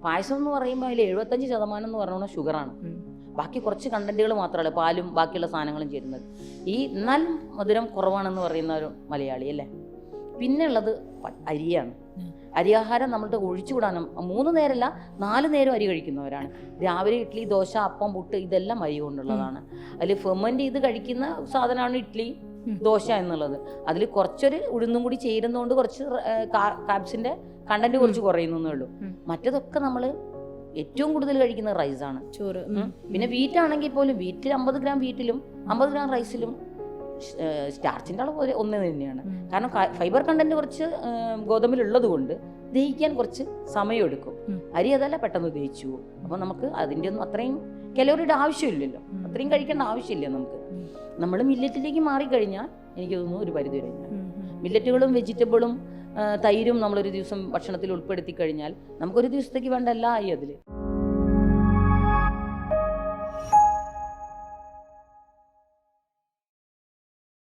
പായസം എന്ന് പറയുമ്പോൾ അതിൽ 75% എന്ന് പറഞ്ഞാൽ ഷുഗറാണ്. ബാക്കി കുറച്ച് കണ്ടന്റുകൾ മാത്രമല്ല പാലും ബാക്കിയുള്ള സാധനങ്ങളും ചേരുന്നത്. എന്നാൽ മധുരം കുറവാണെന്ന് പറയുന്ന ഒരു മലയാളി അല്ലേ. പിന്നെ ഉള്ളത് അരിയാണ്. അരിയാഹാരം നമ്മളുടെ ഒഴിച്ചുകൂടാനും 3 നേരമല്ല 4 നേരം അരി കഴിക്കുന്നവരാണ്. രാവിലെ ഇഡ്ഡലി, ദോശ, അപ്പം, പുട്ട് ഇതെല്ലാം അരി കൊണ്ടുള്ളതാണ്. അതിൽ ഫെർമെന്റ് ചെയ്ത് കഴിക്കുന്ന സാധനമാണ് ഇഡ്ഡലി, ദോശ എന്നുള്ളത്. അതിൽ കുറച്ചൊരു ഉഴുന്നും കൂടി ചേരുന്നതുകൊണ്ട് കുറച്ച് കാർബ്സിന്റെ കണ്ടന്റ് കുറച്ച് കുറയുന്നേ ഉള്ളൂ. മറ്റതൊക്കെ നമ്മൾ ഏറ്റവും കൂടുതൽ കഴിക്കുന്ന റൈസാണ്, ചോറ്. പിന്നെ വീറ്റാണെങ്കിൽ പോലും വീറ്റിൽ 50 ഗ്രാം വീറ്റിലും 50 ഗ്രാം റൈസിലും സ്റ്റാർച്ചിൻ്റെ അളവ് ഒന്ന് തന്നെയാണ്. കാരണം ഫൈബർ കണ്ടന്റ് കുറച്ച് ഗോതമ്പിലുള്ളത് കൊണ്ട് ദഹിക്കാൻ കുറച്ച് സമയമെടുക്കും. അരി അതല്ല, പെട്ടെന്ന് ദഹിച്ചു പോകും. അപ്പം നമുക്ക് അതിൻ്റെ ഒന്നും അത്രയും കലോറിയുടെ ആവശ്യമില്ലല്ലോ, അത്രയും കഴിക്കേണ്ട ആവശ്യമില്ല നമുക്ക്. നമ്മൾ മില്ലറ്റിലേക്ക് മാറിക്കഴിഞ്ഞാൽ എനിക്ക് തോന്നുന്നു ഒരു പരിധി വരെ മില്ലറ്റുകളും വെജിറ്റബിളും തൈരും നമ്മളൊരു ദിവസം ഭക്ഷണത്തിൽ ഉൾപ്പെടുത്തി കഴിഞ്ഞാൽ നമുക്കൊരു ദിവസത്തേക്ക് വേണ്ട എല്ലാ ആയി അതിൽ.